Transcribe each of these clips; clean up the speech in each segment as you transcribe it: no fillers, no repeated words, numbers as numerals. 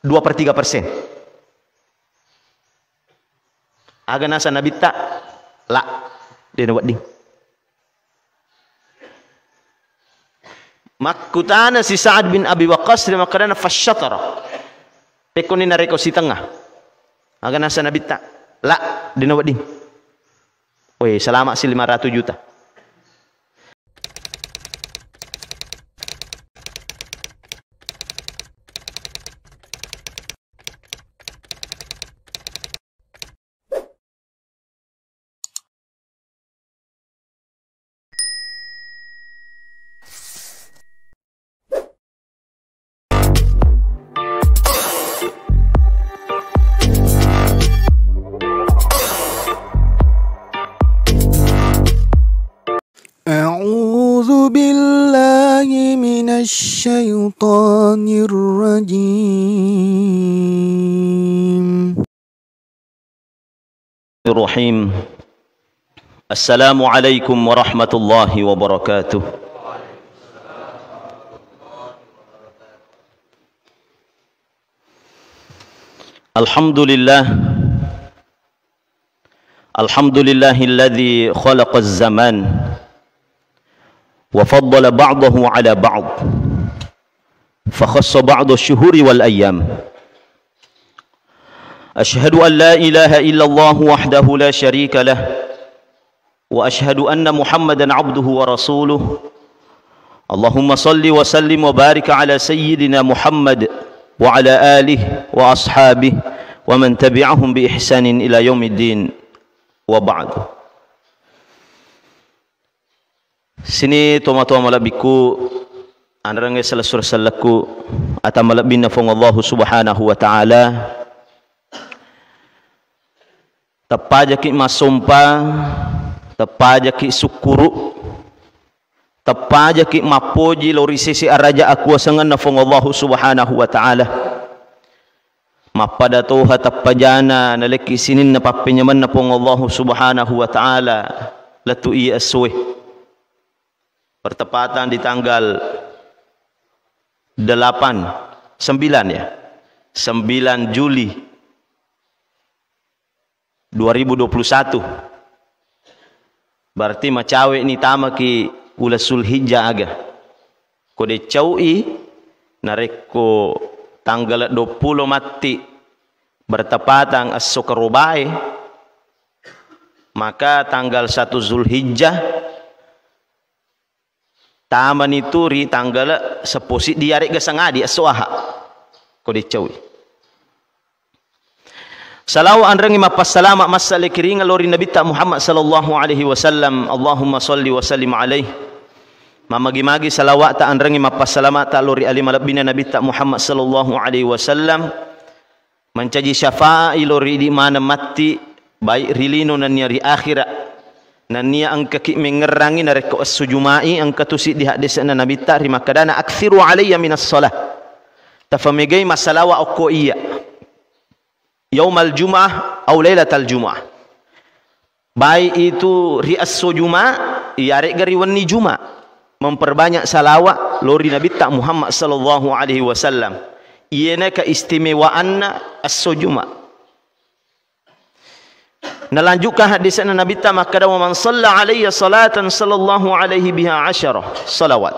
2/3%. Aga nasa nabi tak la dia nak buat ding. Makutana si Sa'ad bin Abi Waqqas dia makadana fasyatara. Pekoni nareko si tengah. Aga nasa nabi tak la dia nak buat ding. Weh, selamat si 500 juta. أعوذ بالله من الشيطان الرجيم. الرحيم. السلام عليكم ورحمة الله وبركاته. الحمد لله الذي خلق الزمان وفضل بعضه على بعض فخص بعض الشهور والأيام. أشهد أن لا إله إلا الله وحده لا شريك له وأشهد أن محمدا عبده ورسوله. اللهم صل وسلم وبارك على سيدنا محمد وعلى آله وأصحابه ومن تبعهم بإحسان إلى يوم الدين وبعد. Sini toma-toma malabiku anrange salasur salaku ata malabina fong Allah subhanahu wa ta'ala tapaja ki masumpa tapaja ki sukuru tapaja ki mapoji lori sisi araja aku asangan na fong Allah subhanahu wa ta'ala mapada toha tapajana naleki sinin na papinyaman na fong Allah subhanahu wa ta'ala latu iya aswe. Bertepatan di tanggal 9 ya 9 Juli 2021 berarti macawe ni tama ki ula Zulhijjah aga kode caui nareko tanggal 20 mati bertepatan as-sukarubai maka tanggal 1 Zulhijjah taman itu ri tanggal seposit diarek gesangadi aswaha kode cawi salaw andrangi mapasalama masale kiringa lori nabi ta Muhammad sallallahu alaihi wasallam. Allahumma salli wa sallim alaihi mamagi-magi salawat ta andrangi mapasalama ta lori ali malabina nabi ta Muhammad sallallahu alaihi wasallam mencaji syafa'i lori di mana mati baik rilino nan nyari akhirat nania angka ki mengerangi nareko as-sujumai angka tusi di hadis na nabi ta rimakadana akthiru alayya minas salah tafamigay masalawa oko iya yaumal jum'ah au lailatal jum'ah baik itu ri as-sujuma iarek gari wani juma memperbanyak salawat lori nabi ta Muhammad sallallahu alaihi wasallam iena keistimewaanna as-sujuma. Nalanjutkan hadis Nabi ta maka wa man shalla alayya salatan sallallahu alaihi biha 10 salawat.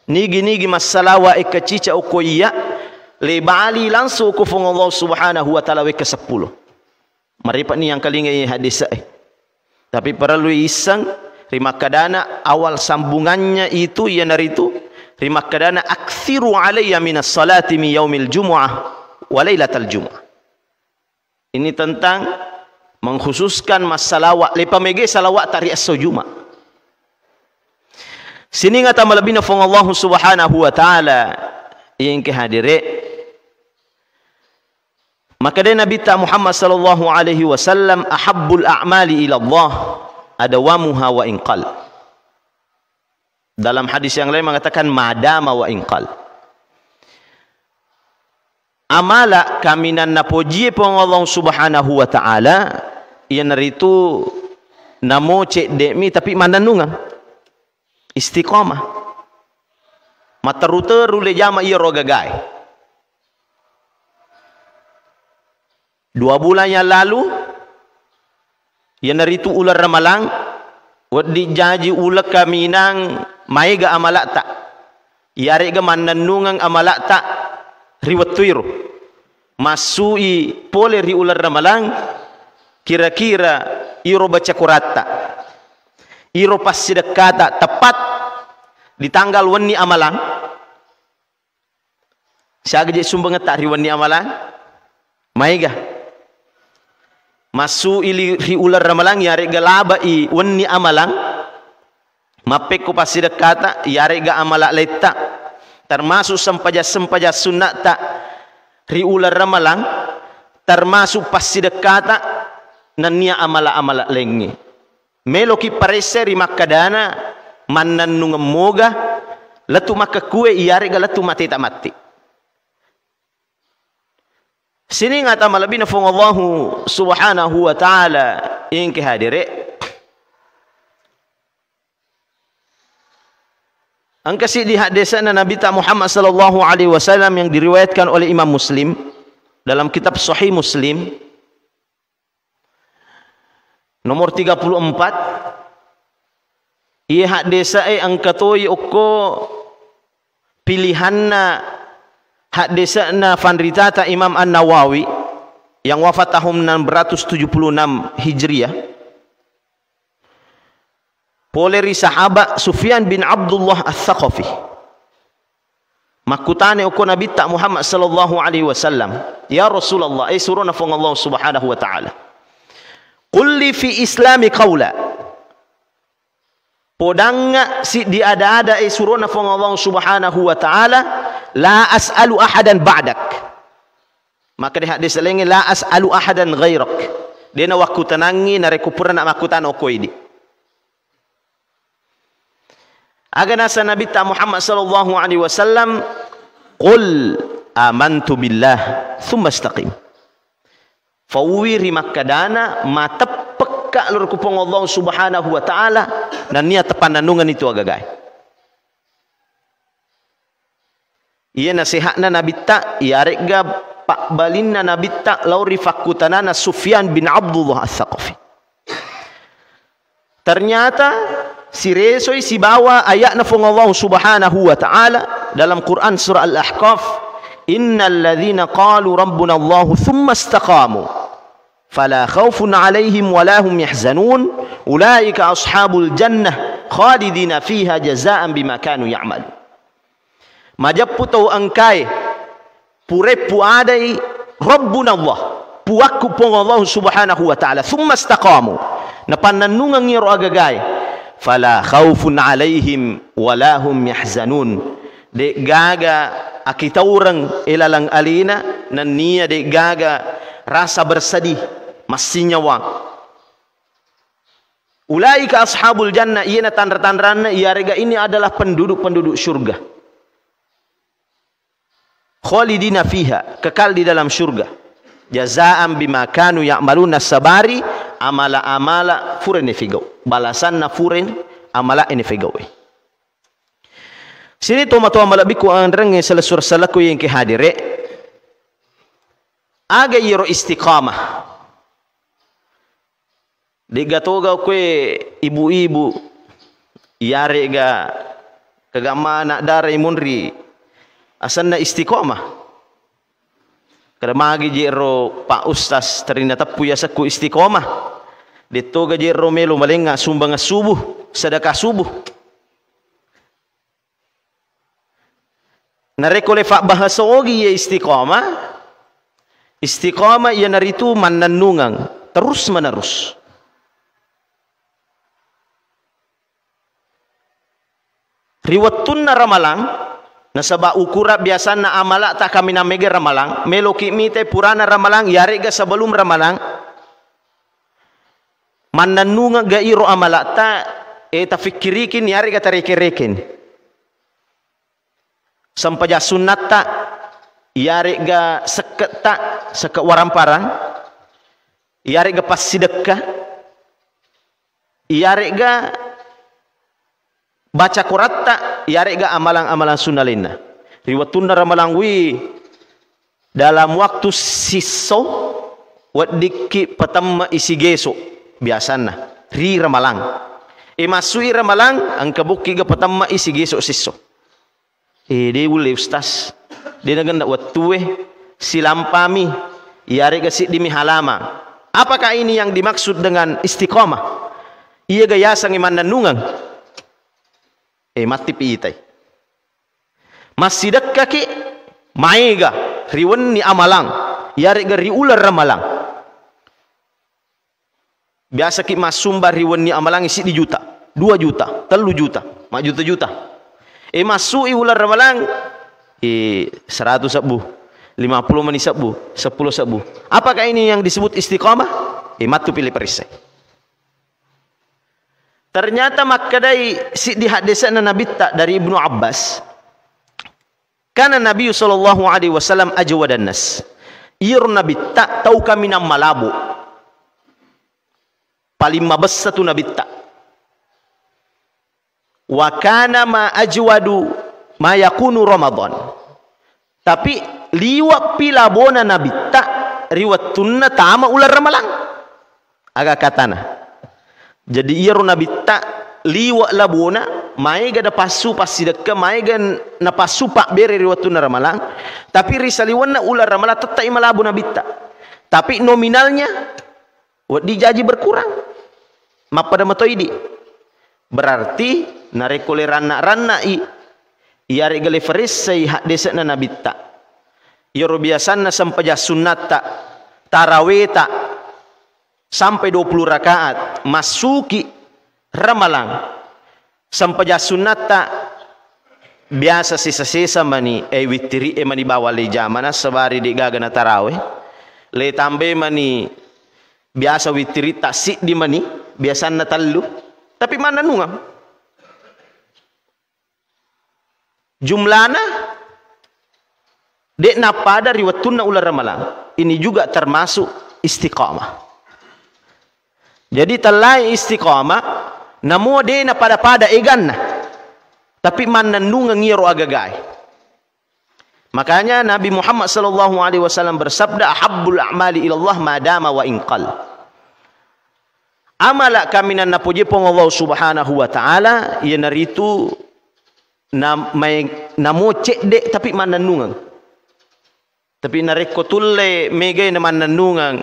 Nigi masalawa ikacica ukoya le bali langsung ku fong Allah subhanahu wa taala ke 10. Maripat ni yang kalingai hadis tapi perlu isang rimakadana awal sambungannya itu ia naritu rimakadana aktsiru alayya minas salati mi yaumil jumu'ah wa lailatal jumu'ah. Ini tentang mengkhususkan masalawat lepa mege salawat tari as-sujuma. Sini ngata malabina fong Allah subhanahu wa ta'ala yang kehadire maka dia Nabi ta Muhammad sallallahu alaihi wasallam ahabbul a'mali ila Allah adawamuha wa inqal. Dalam hadis yang lain mengatakan madama wa inqal. Amala kaminan napojie pong Allah subhanahu wa ta'ala iyan naritu namo cek demi tapi mandanungan istiqamah mataruteru le jama iya rogagai 2 bulan yang lalu yang naritu ular ramalang wadi jaji ular kaminang maiga amalak tak yari ga mananungang amalak tak riwatuiro masui pole ri ular ramalang kira-kira iro baca kurata iro pas sedekata tepat di tanggal wani amalang siaga je sumbang tak ri wani amalang maiga masu ili ri ular ramalang yare ga laba i wani amalang mapek ko pas sedekata yare ga amala leta termasuk sempaja sunat tak ri ular ramalang termasuk pas sedekata nania amala lengi meloki parese ri makadana manannung moga latu maka kue iyare ga latu mati tak mati sini ngata malabina fong Allah subhanahu wa ta'ala yang kehadire angka si di hadisana Nabi ta Muhammad sallallahu alaihi wasallam yang diriwayatkan oleh Imam Muslim dalam kitab Sahih Muslim nomor 34 ia hak desa angka toy oko pilihanna hak desa na fanritata Imam An-Nawawi yang wafat tahun 676 Hijriah poleri sahabat Sufyan bin Abdullah Ats-Tsaqafi makutane oko Nabi ta Muhammad sallallahu alaihi wasallam ya Rasulullah suruna fong Allah subhanahu wa ta'ala qul li fi islami qawla podanga si di ada suruna fong Allah subhanahu wa ta'ala la as'alu ahadan ba'dak maka di hadis lain la as'alu ahadan ghairak dena waktu tenangi na rekupura nak makutan okoidi aga nasa Nabi ta Muhammad sallallahu alaihi wasallam qul amantu billah thumma istaqim fawwiri makadana matapekka lur kupong Allah subhanahu wa ta'ala dan niat tepananungan itu agagay iya nasihatna Nabi ta yarek ga pak balinna Nabi ta lauri fakutanana Sufyan bin Abdullah Ats-Tsaqafi ternyata si resoi si bawa ayat na fong Allah subhanahu wa ta'ala dalam Quran surah Al-Ahqaf innal ladzina qalu rabbuna Allah thumma istaqamu fala khaufun alaihim wala hum yahzanun ulaika ashabul jannah khalidina fiha jazaan bima kanu ya'malun majappu tau angkai purepu adai rabbuna Allah puakku pong Allah subhanahu wa ta'ala thumma istaqamu na pananungang ngiro agagay fala khaufun alaihim wala hum yahzanun de gaga akitaurang ilalang alina nan niya de gaga rasa bersedih masih nyawa ulaika ashabul jannah iya na tandra-tandrana iya rega ini adalah penduduk-penduduk surga khalidina fiha kekal di dalam surga jazaan bima kanu ya'maluna sabari amala furen efigau balasan na furen amala ini figau sini toma malabiku andreng selesur salaku yang ke hadire aga yiro istiqamah digatoga kue ibu-ibu yare ga kagama nak darai munri asanna istiqamah kada magi jero Pak Ustaz ternyata puya saku istiqamah ditoga jero melo malenga sumbang subuh sedekah subuh narekole fa bahasa ogi ya istiqamah ia naritu mananungang terus menerus riwatunna ramalang nasaba ukura biasa na amala ta kami na mege ramalang meloki mite purana ramalang yare ga sebelum ramalang mananunga ga iro amala ta ta fikirikin yare ga tarekerekin sampaja sunnat ta yare ga seket waramparang yare ga pas sedekah yare ga baca Qur'an yare ga amalang-amalang sunnah lainna riwatun ramalang wi dalam waktu siso wadiki patamma isi geso biasana ri ramalang masui ramalang ang kabuki ga patamma isi geso siso de ule ustaz de naganda watue silampami yari gasi dimi halama. Apakah ini yang dimaksud dengan istiqamah? Iya gaya sang iman nanungang mati piitai masih dekkaki maiga riwen ni amalang yari ga riular ramalang biasa ki masumbar riwen ni amalang isi di juta 2 juta 3 juta 4 juta masui ular ramalang 100 sabu 50 mani sabu 10 sabu. Apakah ini yang disebut istiqamah? Matu pilih perisai. Ternyata makadai si di hadisan Nabi tak dari Ibnu Abbas. Karena Nabi sallallahu alaihi wasallam ajwadan nas. Ir Nabi tak tahu kami nam malabu. Paling mabes satu Nabi tak. Wa kana ma ajwadu ma yakunu Ramadan. Tapi liwat pilabona Nabi tak riwat tunna tama ular ramalang. Agak katana. Jadi iya Nabi tak liwat labona mai gada pasu pasti dekka mai gan na pasu pak bere riwat tunna ramalang. Tapi risaliwan na ular ramalang tetap imalabu Nabi tak. Tapi nominalnya wad dijaji berkurang. Mapada matoidi. Berarti narekole ranna Iyari gale farisai hak desa na Nabi tak. Yoro biasanna sampai sunnat tak. Tarawih tak. Sampai 20 rakaat. Masuki ramalang. Sampai sunnat tak. Biasa sisa-sisa mani. Witiri mani bawa leja. Mana sebari di gagana tarawih. Le tambe mani. Biasa witiri tak sik di mani. Biasanna talu. Tapi mana nungam. Jumlana dek napada riwatuna ular ramalang. Ini juga termasuk istiqamah. Jadi talai istiqamah namo de na pada egan na. Tapi mananung ngiro agagai. Makanya Nabi Muhammad sallallahu alaihi wasallam bersabda ahabbul a'mali ilallah madama wa inqal. Amala kaminan napuji pong Allah subhanahu wa ta'ala ia naritu namo cek dek tapi mananungang. Tapi nareko tulle mege na mananungang.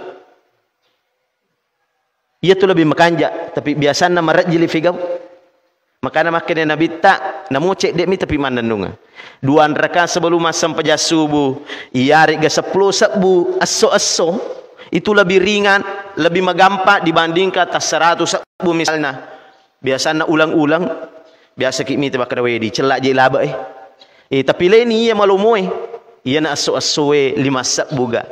Ia tu lebih makanja tapi biasanya marajili figaw. Makanya makanya Nabi tak namo cek dek mi tapi mananungang. 2 rakaat sebelum masam pejah subuh. Ia rega 10 sabu aso itu lebih ringan, lebih megampak dibandingkan atas 100 sabu misalnya. Biasanya ulang-ulang. Biasa kimi te bakada wedi celak je laba tapi leni ia malumoy ia na aso-aso 5 sabu ga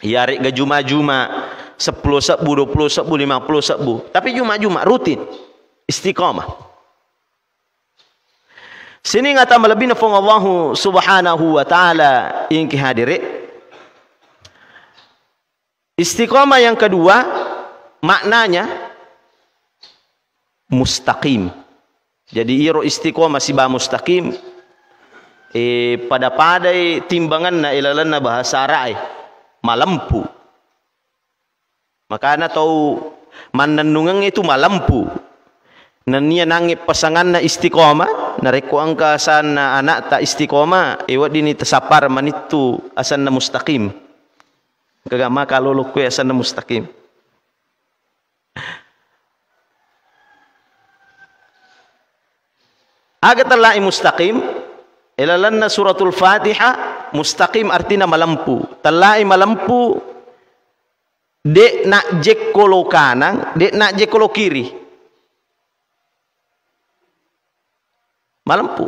ia rek ga juma-juma 10 sabu 20 sabu 50 sabu tapi juma-juma rutin istiqamah. Sini ngata malabina fong Allah subhanahu wa ta'ala yang kihadiri. Istiqamah yang kedua maknanya mustaqim. Jadi iro istiqomah si ba mustaqim pada timbangan na ilalan na bahasa Arai malampu. Makana tahu mananungang itu malampu. Nania nangip pasangan na istiqomah nareko angka asan na anak ta istiqomah iwat dini tesapar manitu asan na mustaqim. Kagama kalau lokwe asan na mustaqim. Agak terlai mustaqim ilalanna suratul Fatihah mustaqim artinya malampu. Terlai malampu dek nak jekolo kanan, dek nak jekolo kiri. Malampu.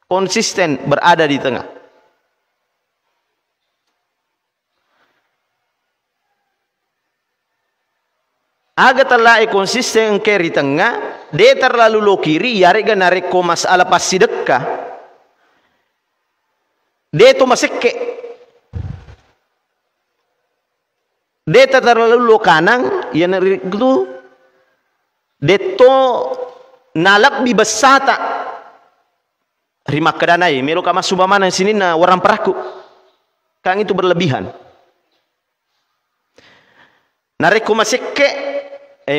Konsisten berada di tengah. Agak terlalu konsisten kiri tengah, dia terlalu lo kiri, yari ga nareko masalah pas sidekah. Dia tu masike. Dia terlalu lo kanan, ya nareko dia tu nalak bi besata. Rimak kedanai, meru kama subamana sini na warang peraku. Kang itu berlebihan. Nareko masikke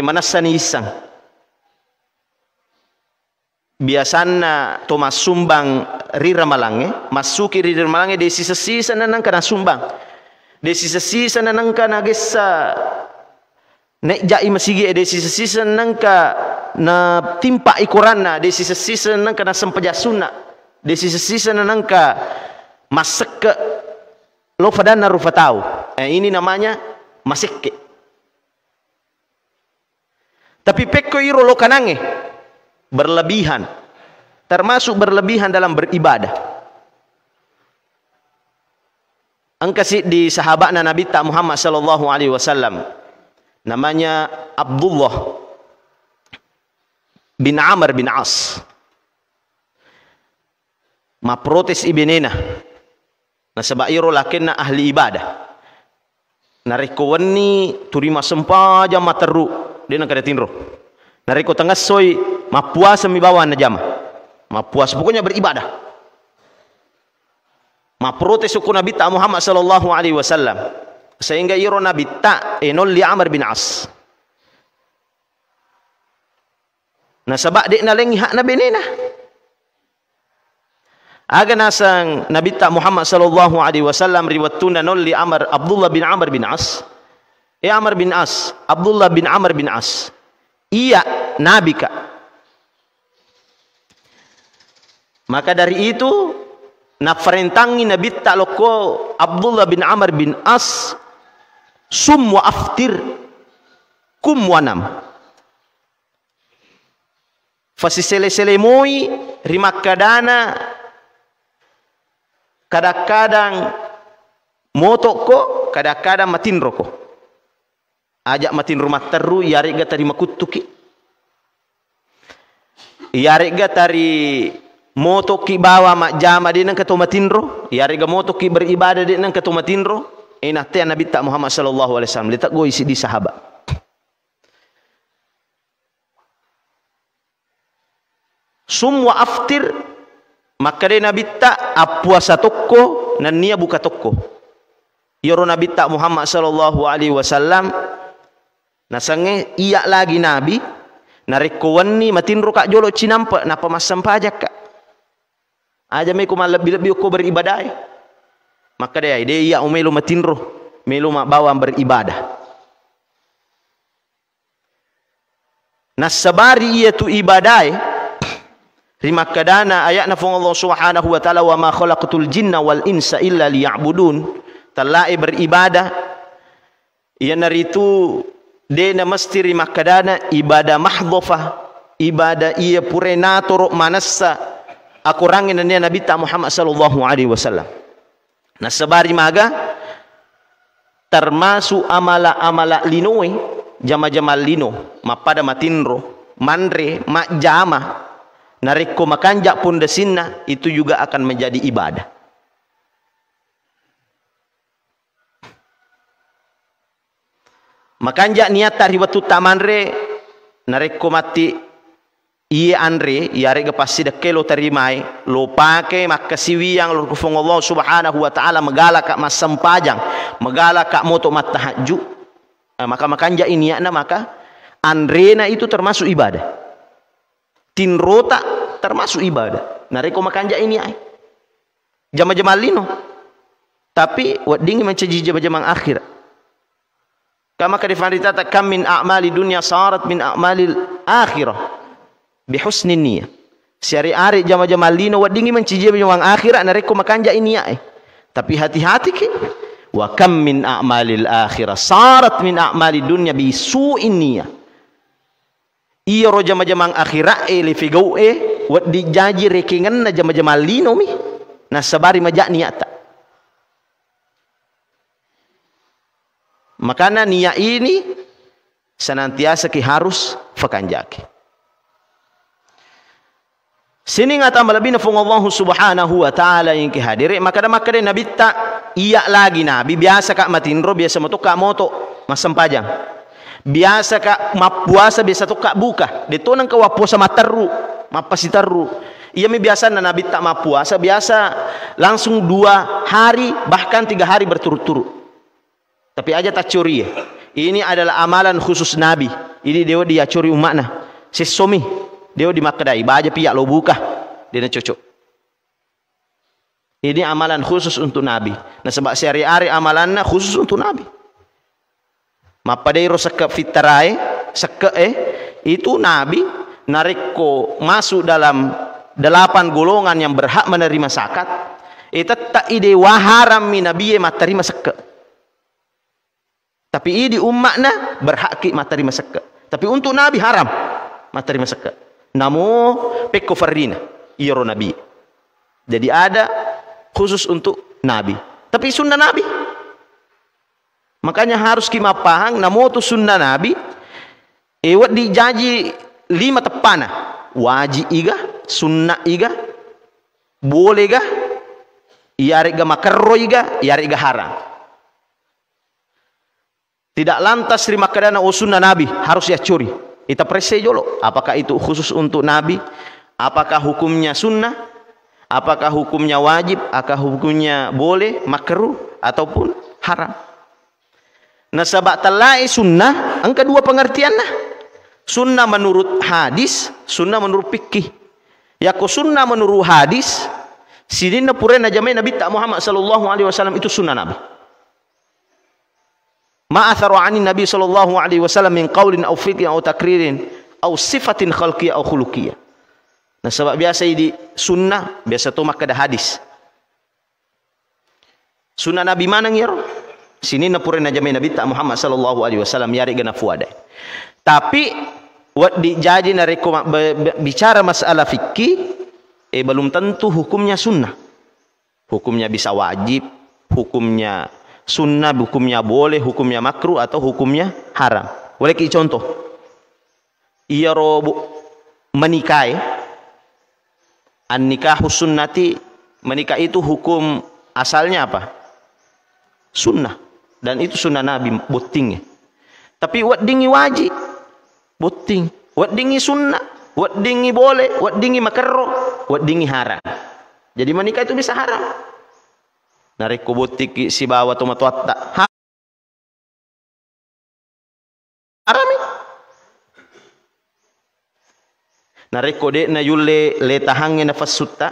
manasani isang. Biasana to masumbang rira malange, masuki rira malange de sisa-sisa nanang kana sumbang. De sisa-sisa nanang kana gesa nek jai masigi de sisa-sisa nanang ka na timpa ikuranna, de sisa-sisa nanang kana sempajasuna, de sisa-sisa nanang ka masak ke lo fadana rufatau. Ini namanya masikke. Tapi pekko iro lo kanange berlebihan, termasuk berlebihan dalam beribadah. Angkasi di sahabatna Nabi ta Muhammad sallallahu alaihi wasallam, namanya Abdullah bin Amr bin As. Ma protes ibnena. Na sabairo lakinna ahli ibadah. Nariko wani turima sempaja materu dina kada tinro. Nariko tengah soy mapuasa mi bawa na jama. Mapuasa pokoknya beribadah. Maprotes suku Nabi ta Muhammad sallallahu alaihi wasallam. Sehingga iro Nabi ta enol li Amr bin As. Na sabak de na lengi hak na benena. Aga nasang Nabi ta Muhammad sallallahu alaihi wasallam riwatuna nol li Amr Abdullah bin Amr bin As. Amr bin As, Abdullah bin Amr bin As. Iya Nabi kak. Maka dari itu nafarentangi Nabi ta loko Abdullah bin Amr bin As sum wa aftir kum wa nam. Fasisele-sele moi rimakadana kadang-kadang motoko, kadang-kadang matin roko. Ajak matin rumah teru, yari ga tari makutuki. Yari ga tari motoki bawa mak jama di nang ketu matinro, yari ga motoki beribadah di nang ketu matinro. Inah te Nabi ta Muhammad sallallahu alaihi wasallam letak go isi di sahabat. Semua aftir maka de Nabi ta apuasa toko nan nia buka toko. Yoro Nabi ta Muhammad sallallahu alaihi wasallam nasange iya lagi Nabi nareko wani matinro kak jolo cinampa napa masam pajak kak. Aja me ko lebih ko beribadah. Maka dia iya umelo matinro, melo mak bawa beribadah. Nasabari iya tu ibadah. Rimakadana ayat nafung Allah subhanahu wa ta'ala wa ma khalaqatul jinna wal insa illa liya'budun. Talai beribadah. Ia naritu dena mesti rimakadana ibadah mahdhafah. Ibadah ia purenator manassa. Aku rangin nanya Nabi ta Muhammad sallallahu alaihi wasallam. Nasabari maga termasuk amala-amala linoe jama-jama lino mapada matinro mandre mak jama nareko makanjak pun desinna itu juga akan menjadi ibadah. Makanjak niat taribatu tamandre nareko mati iya andre yare ga pasti deke lo tarimai lo pake makasiwi yang lo kufung Allah subhanahu wa ta'ala megala kak masam pajang megala kak moto mat tahajud. Maka makanjak ini ya maka andrena itu termasuk ibadah. Tinrota termasuk ibadah. Nareko makanjak ini ay jama-jama lino tapi wadingi mencaji jama-jama akhir. Kama kadifandita kam min a'mali dunya sarat min a'malil akhirah bihusnin niyah. Siari-ari jama-jama lino wadingi mencije jama akhirat nareko makanja ini ya. Tapi hati-hati ke. Wa kam min a'malil akhirah sarat min a'mali dunya bisu'in niyah. Iya ro jama-jama akhirat li figau wadi jaji rekengan na jama-jama lino mi. Nasabari majak niat. Makanya niat ini senantiasa ki harus fakanjaki. Sini ngata malabih na fung Allah subhanahu wa ta'ala yang kihadiri. Maka Nabi tak iya lagi Nabi. Biasa kak matinro, biasa moto kak moto masam pajang. Biasa kak mapuasa, biasa tu kak buka. Dito nang kawapuasa mataru, mapasitaru. Iya mi biasa na Nabi tak mapuasa, biasa langsung 2 hari bahkan 3 hari berturut-turut. Tapi aja tak curi. Ini adalah amalan khusus Nabi. Ini dia diacuri umatna. Sesomi dia di makdai baja piak lo buka dia cocok. Ini amalan khusus untuk Nabi. Nah sebab sehari-hari amalannya khusus untuk Nabi. Mapadero sekep fitrai sekep itu Nabi nariko masuk dalam 8 golongan yang berhak menerima zakat. Tak ide waharam min nabiye materima sekep. Tapi ini umatnya berhak ki materima sekep. Tapi untuk Nabi haram materima sekep. Namo pekko farina iro Nabi. Jadi ada khusus untuk Nabi. Tapi sunnah Nabi. Makanya harus kita paham namo tu sunnah Nabi. Ewat dijaji 5 tepana. Wajib iga, sunnah iga, boleh iga, iarega makarro iga, iarega haram. Tidak lantas terima kedana sunnah Nabi harus ya curi. Kita periksa dulu apakah itu khusus untuk Nabi, apakah hukumnya sunnah, apakah hukumnya wajib, apakah hukumnya boleh, makruh ataupun haram. Nah sebab talai sunnah angka 2 pengertian lah. Sunnah menurut hadis, sunnah menurut fikih. Yako sunnah menurut hadis, sidina purena jamai Nabi tak Muhammad sallallahu alaihi wasallam itu sunnah Nabi. Ma atharu anin Nabi sallallahu alaihi wasallam min qaulin aw fi'lin aw takririn aw sifatin khalqiyah aw khuluqiyah. Nah sebab biasa di sunnah biasa tu maka ada hadis. Sunnah Nabi mana ngiro? Sini na purena jamai Nabi tak Muhammad sallallahu alaihi wasallam yari gana fuada. Tapi wat dijadi nareko bicara masalah fikih belum tentu hukumnya sunnah. Hukumnya bisa wajib, hukumnya sunnah, hukumnya boleh, hukumnya makruh atau hukumnya haram. Boleh ki contoh. Iya robo menikai. An-nikahu sunnati, menikah itu hukum asalnya apa? Sunnah. Dan itu sunnah Nabi botingnya. Tapi wat dingi wajib boting, wat dingi sunnah, wat dingi boleh, wat dingi makruh, wat dingi haram. Jadi menikah itu bisa haram. Narik kubutik si bawa tomat tak haram. Narik kode na yule letahangnya nafas sutta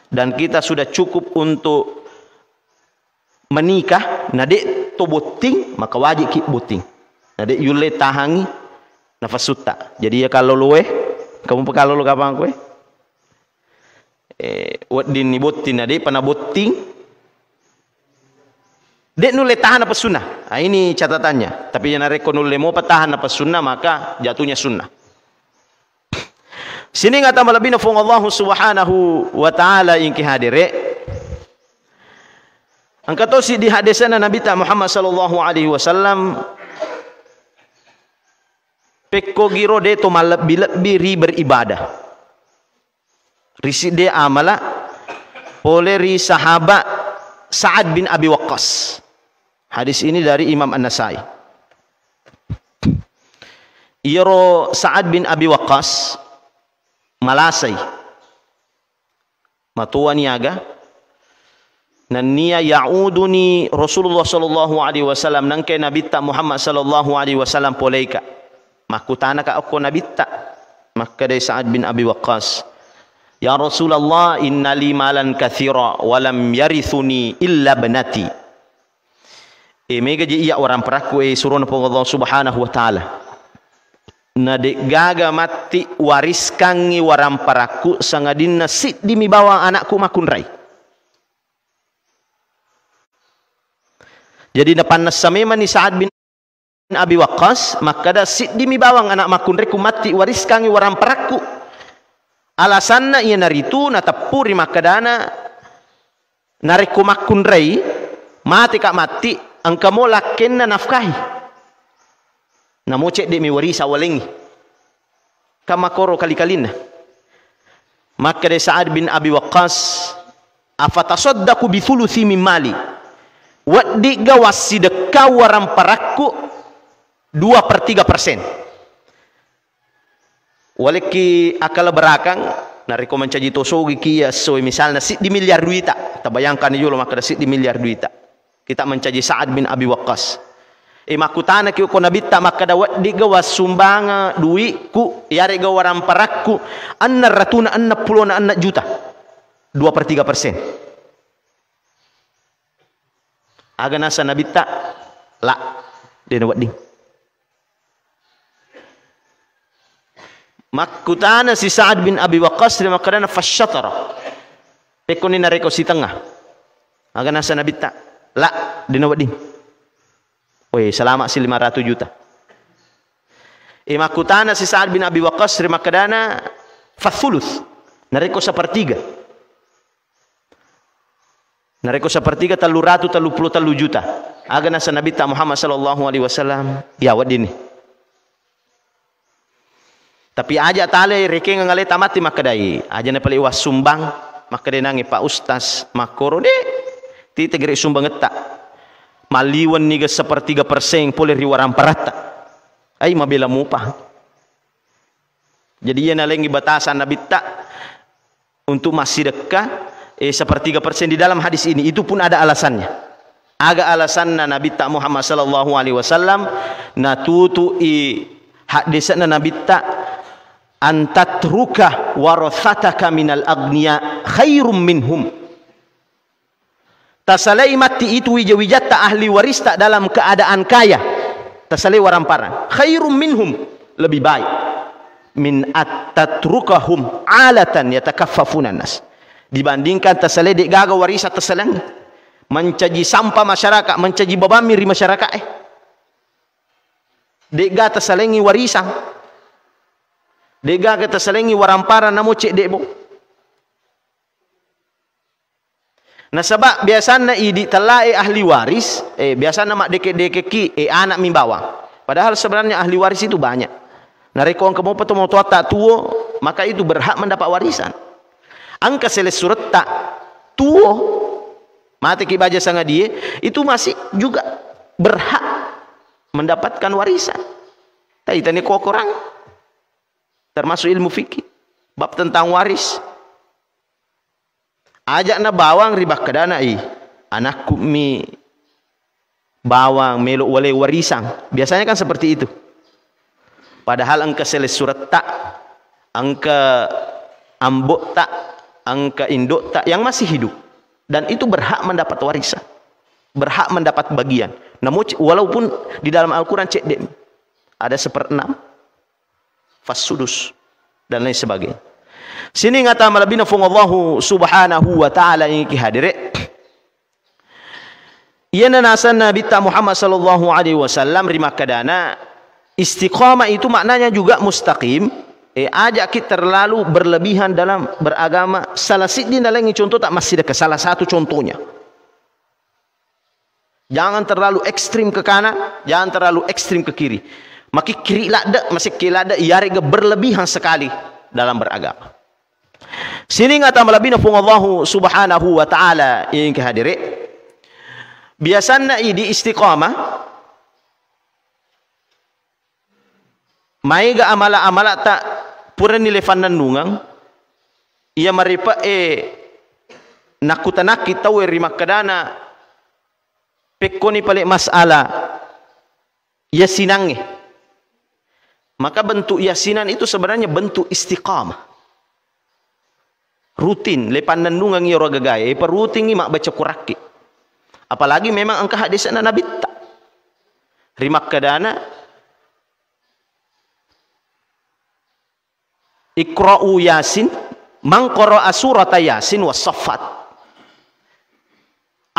dan kita sudah cukup untuk menikah. Nadek to boting maka wajib ki boting. Nadek yule tahangi nafas sutta. Jadi ya kalau luwe kamu kalau lu kapan kue? Wat dini boting nadek pana boting. Dek nule tahan apa sunnah. Nah, ini catatannya. Tapi yang nareko nule mau petahan apa sunnah maka jatuhnya sunnah. Sini ngata malabina fung Allah subhanahu wa ta'ala ingki hadire. Angkato si di hadisana Nabi ta Muhammad sallallahu alaihi wasallam pekko giro de to malabbi ri beribadah. Risi de amala oleh ri sahabat Sa'ad bin Abi Waqqas. Hadis ini dari Imam An-Nasai. Iro Sa'ad bin Abi Waqqas malasay. Matuwa niaga. Nanniya ya'uduni Rasulullah sallallahu alaihi wasallam nangke Nabi ta Muhammad sallallahu alaihi wasallam poleika. Makutana ka ako Nabi ta. Maka dari Sa'ad bin Abi Waqqas. Ya Rasulullah inna li malan kathira walam yarithuni illa banati. Mega je iya orang peraku suruh na Allah subhanahu wa ta'ala. Na de gaga mati wariskangi waram peraku sangadina sit dimi bawa anakku makunrai. Jadi na panas samema ni Sa'ad bin Abi Waqqas maka da sit dimi bawang anak makunrai ku mati wariskangi waram peraku. Alasanna ia naritu natapuri makadana nariku makunrai mati kak mati angka mo lakin na nafkahi namo cek de mi warisa walengi kamakoro kali-kalina maka de Sa'ad bin Abi Waqqas afatasaddaqu bi thuluthi min mali waddi gawasi dekau waram paraku 2/3%. Waleki akal berakang nariko mencaji tosogi kia so misalnya sit di miliar duita tabayangkan julo maka sit di miliar duita kita mencaji Sa'ad bin Abi Waqqas makutana ki ko nabitta makka da waddi ga wasumbanga duwi ku yare ga waram parakku anna ratuna anna pulona anna juta 2/3%. Aga nasa nabitta la dena waddi makutana si Sa'ad bin Abi Waqqas makadana fasyatara pekoni nareko si tengah aga nasa nabitta la dina wading oi selama si 500 juta makutana si Sa'ad bin Abi Waqqas makadana fathuluth nareko sepertiga 333 juta aga nasa nabitta Muhammad sallallahu alaihi wasallam ya wadini. Tapi aja tale reke ngale tamati makadai aja na pali was sumbang makadai nangi Pak Ustaz makoro de ti tegere sumbang etta maliwan niga 1/3% pole riwaram parata ai mabela mupa. Jadi ia nalengi batasan nabitta untuk masih dekat 1/3% di dalam hadis ini itu pun ada alasannya. Aga alasanna nabitta Muhammad sallallahu alaihi wasallam natutu hadisna nabitta antatruka warathataka minal agniya khairum minhum. Tasalai mati itu wijawijatta ahli waris tak dalam keadaan kaya. Tasalai waramparan khairum minhum lebih baik min attatrukahum alatan yatakaffafuna nas. Dibandingkan tasalai dek gaga warisa tasalang mencaji sampah masyarakat, mencaji beban miri masyarakat dek ga tasalengi warisan dega kita selengi warampara namo cek debo. Nah sebab biasanya idi telai ahli waris, biasanya mak deke ki anak mimbawa. Padahal sebenarnya ahli waris itu banyak. Nah rekong kamu petu mau tua tak tuo, maka itu berhak mendapat warisan. Angka seles surat tak tuo, mati ki baja sangat dia, itu masih juga berhak mendapatkan warisan. Tapi tadi kok kurang. Termasuk ilmu fikih bab tentang waris ajak na bawang ribah kedana anakku mi bawang meluk wale warisan biasanya kan seperti itu padahal angka seles surat tak angka ambok tak angka induk tak yang masih hidup dan itu berhak mendapat warisan berhak mendapat bagian namun walaupun di dalam Al-Quran cek dek ada 1/6 fasudus dan lain sebagainya. Sini ngata malabina fung Allah subhanahu wa ta'ala ini ki hadire. Iana nasan Nabi Muhammad sallallahu alaihi wasallam rima kadana istiqamah itu maknanya juga mustaqim. Ajak kita terlalu berlebihan dalam beragama. Salah sidin dalam contoh tak masih dekat salah satu contohnya. Jangan terlalu ekstrim ke kanan, jangan terlalu ekstrim ke kiri. Maki kiri lada masih kiri lada yare berlebihan sekali dalam beragama. Sini ngata malabina fung Allah subhanahu wa ta'ala yang kehadiri. Biasanya di istiqamah maiga amala-amala tak pura nilai fandan nungang ia maripa nakutanaki tawe rima kadana pekoni palik masalah yasinange. Maka bentuk yasinan itu sebenarnya bentuk istiqamah. Rutin, lepan nandungan iyo ragagaya. Rutin ini mak baca kuraki. Apalagi memang angka hadis anak Nabi tak. Rimak kadana. Ikra'u yasin. Mangqara'a surata yasin was saffat.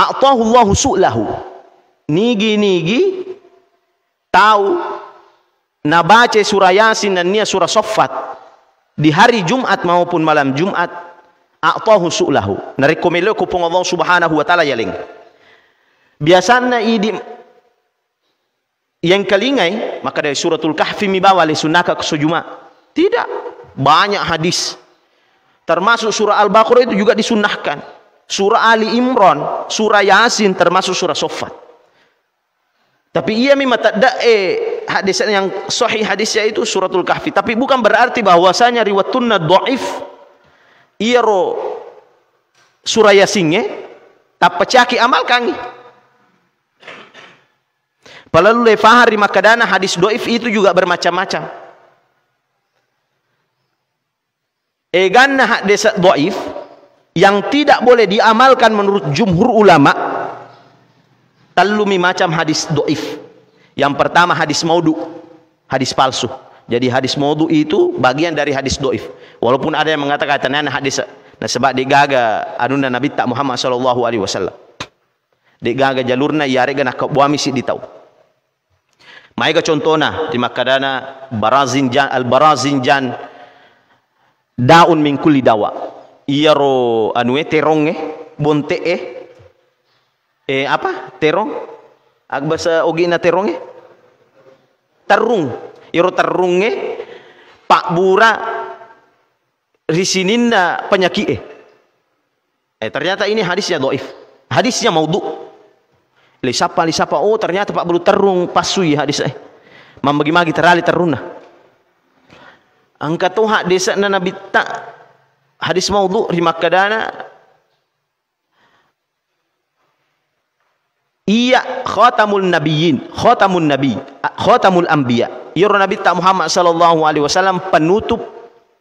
A'tahu Allahu su'lahu. Nigi-nigi. Tahu. Nabaca surah Yasin dan nia surah Saffat di hari Jumat maupun malam Jumat a'tahu su'lahu narekomelo ko pong Allah subhanahu wa ta'ala yaling biasanya idi yang kalingay maka dari suratul kahfi mibawa li sunaka kesujuma tidak banyak hadis termasuk surah Al-Baqarah itu juga disunnahkan surah Ali Imran surah Yasin termasuk surah Saffat tapi ia memang tak ada hadis yang sahih hadisnya itu suratul kahfi tapi bukan berarti bahwasanya riwayatnya dhaif ia ro surah yasin tak pecaki amal kangi Palalu le fahari makadana hadis doif itu juga bermacam-macam. Eganna hadis doif yang tidak boleh diamalkan menurut jumhur ulama, talumi macam hadis doif. Yang pertama hadis maudhu, hadis palsu. Jadi hadis maudhu itu bagian dari hadis doif. Walaupun ada yang mengatakan hadis, nah sebab digaga aduna Nabi tak Muhammad sallallahu alaihi wasallam. Digaga jalurna yarega nak buami si ditau. Maiga contohna di makadana al-barazinjan daun min kulli dawa. Iya ro anu terong bonte apa terong agbasa ogina terong tarung iro tarung pak bura risininda penyakit ternyata ini hadisnya doif, hadisnya maudhu. Lisapa oh ternyata pak buru terung pasui hadis mambagi-magi terali teruna angka tuh hadis na nabi tak hadis maudhu rimakadana iya khatamul nabiyyin khatamun nabi khatamul anbiya yoro nabi tak Muhammad sallallahu alaihi wasallam penutup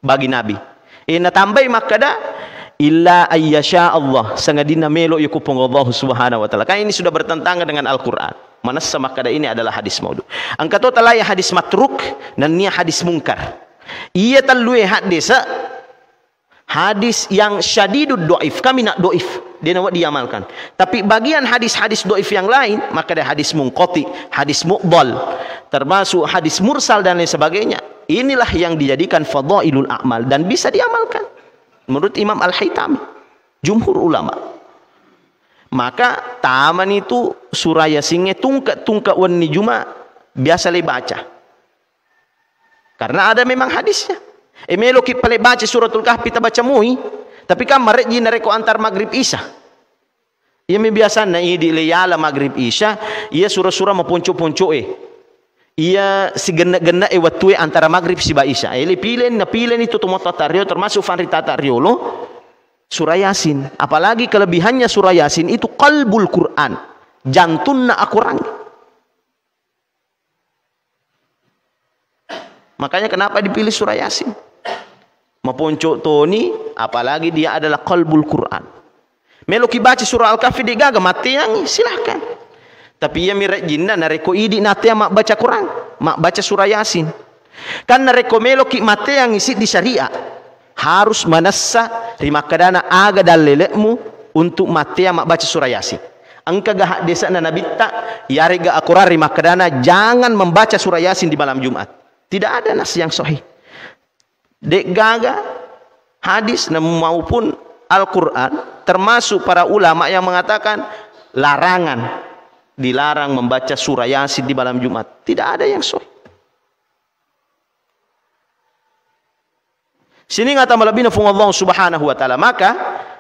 bagi nabi ina tambai makada illa ayyasha Allah sangadina melo yukupong Allah subhanahu wa ta'ala. Kan ini sudah bertentangan dengan Al-Quran. Manassa makada ini adalah hadis maudhu. Angka to talaya hadis matruk dan nia hadis mungkar. Iya talue hadis yang syadidud doif, kami nak doif dia nak diamalkan. Tapi bagian hadis-hadis doif yang lain, maka ada hadis munqati, hadis mu'dal, termasuk hadis mursal dan lain sebagainya. Inilah yang dijadikan fadailul a'mal dan bisa diamalkan menurut Imam Al-Haytami, jumhur ulama. Maka taman itu surah Yasinnya tungkat wani juma biasa le baca. Karena ada memang hadisnya. Emelo ki pale baca suratul kahfi ta baca mui, tapi kan marek ji nareko antar maghrib isya. Ia biasa na idi leyala maghrib isya, ia surah-surah maponco-ponco ia si gena-gena watue antara maghrib si ba isya. Ele pilen itu tumot tatario termasuk fanri tatariolo surah Yasin. Apalagi kelebihannya surah Yasin itu qalbul Quran, jantunna Al-Quran. Makanya kenapa dipilih surah Yasin? Maponco toni, apalagi dia adalah qalbul Quran. Meloki baca surah Al-Kahfi digaga mati yang silahkan. Tapi ia mirek jinna nareko idi nate mak baca Quran, mak baca surah Yasin. Kan nareko meloki mate yang isi di syariah. Harus manassa rimakadana aga dalelekmu untuk mate mak baca surah Yasin. Angka gahak desa na nabitta yarega Al-Quran rimakadana jangan membaca surah Yasin di malam Jumat. Tidak ada nas yang sahih. Dek gaga hadis maupun Al-Quran, termasuk para ulama yang mengatakan larangan, dilarang membaca surah Yasin di malam Jumat. Tidak ada yang sahih. Sini ngata malabina fung Allah subhanahu wa ta'ala. Maka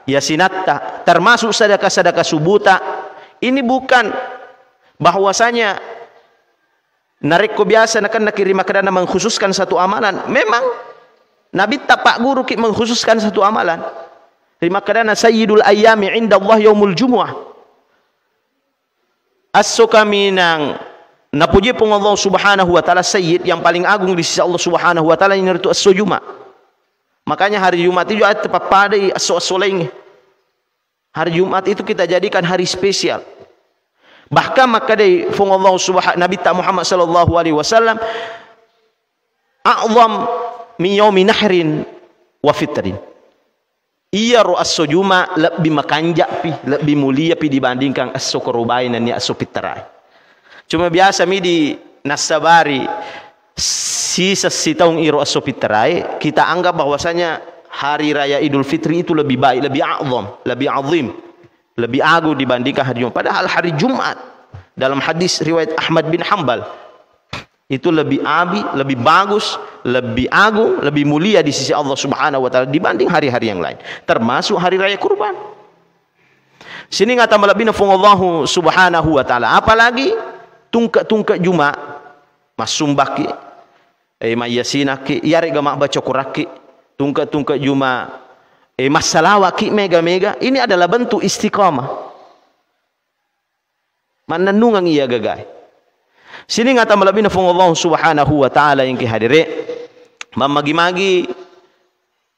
Yasinatta termasuk sedekah-sedekah subuta. Ini bukan bahwasanya nareko biasa nak kirim makadana mengkhususkan satu amalan. Memang Nabi tapak guru ki mengkhususkan satu amalan. Terima kadana sayyidul ayyami inda Allah yaumul jumu'ah. As-suka minang napuji pun Allah subhanahu wa ta'ala sayyid yang paling agung di sisi Allah subhanahu wa ta'ala ini itu as-sujuma. Makanya hari Jumat itu ada tepat pada as-so lain. Hari Jumat itu kita jadikan hari spesial. Bahkan maka dari pun Allah subhanahu Nabi ta Muhammad sallallahu alaihi wasallam a'zam min yaumi nahrin wa fitrin. Iya ro as-sujuma lebih makanja pi, lebih mulia pi dibandingkan as-sukurubai dan as-fitrai. Cuma biasa mi di nasabari sisa sitaung iro as-fitrai, kita anggap bahwasanya hari raya Idul Fitri itu lebih baik, lebih a'zam, lebih azim, lebih agung dibandingkan hari Jumat. Padahal hari Jumat dalam hadis riwayat Ahmad bin Hanbal itu lebih abi, lebih bagus, lebih agung, lebih mulia di sisi Allah Subhanahu wa taala dibanding hari-hari yang lain, termasuk hari raya kurban. Sini ngata malabina fung Allah Subhanahu wa taala, apalagi tungka Jumat masumbaki mayasinaki yare gama baca kuraki tungka Jumat masalawaki mega ini adalah bentuk istiqamah. Mananungang iya gagai. Sini ngata malabina fung Allah Subhanahu wa taala yang kihadiri mamagi-magi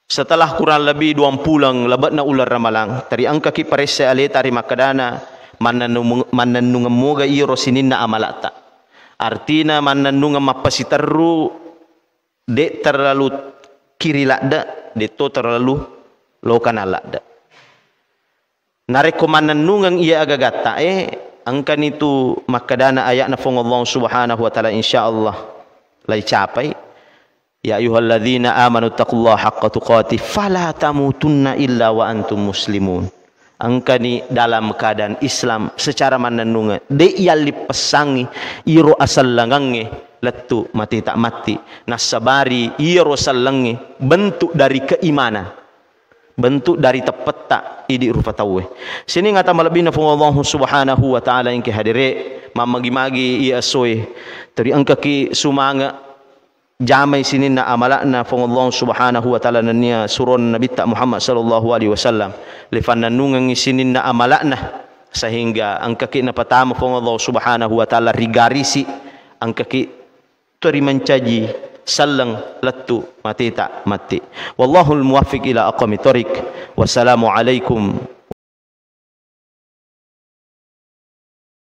setelah kurang lebih 20 lebat na ular ramalang tari angka ki parese ale tari makadana mananung moga iro sinin na amalata artina mananung mapasitaru de terlalu kiri lakda de to terlalu lokan lakda nareko mananung ia agagata angkan itu makadana ayat na fung Allah Subhanahu wa taala insyaallah lai capai ya ayyuhalladzina amanu taqullaha haqqa tuqatih fala tamutunna illa wa antum muslimun. Angkani dalam keadaan Islam secara mananunga de yalli pesangi iro asal langange letu mati tak mati nasabari iro salange bentuk dari keimanan bentuk dari tepeta idi rupatawe sini ngata malabina fu Allah Subhanahu wa taala yang kihadire mamagi-magi ia soe teri angka ki sumanga jamai sinin na amalakna fong Allah Subhanahu wa taala nania surun Nabi ta Muhammad sallallahu alaihi wasallam lifanan nungang sinin na amalakna sehingga angka ki na patama fong Allah Subhanahu wa taala rigarisi angka ki tori mencaji sallang letu mati tak mati wallahul muwaffiq ila aqwamit thoriq wassalamu alaikum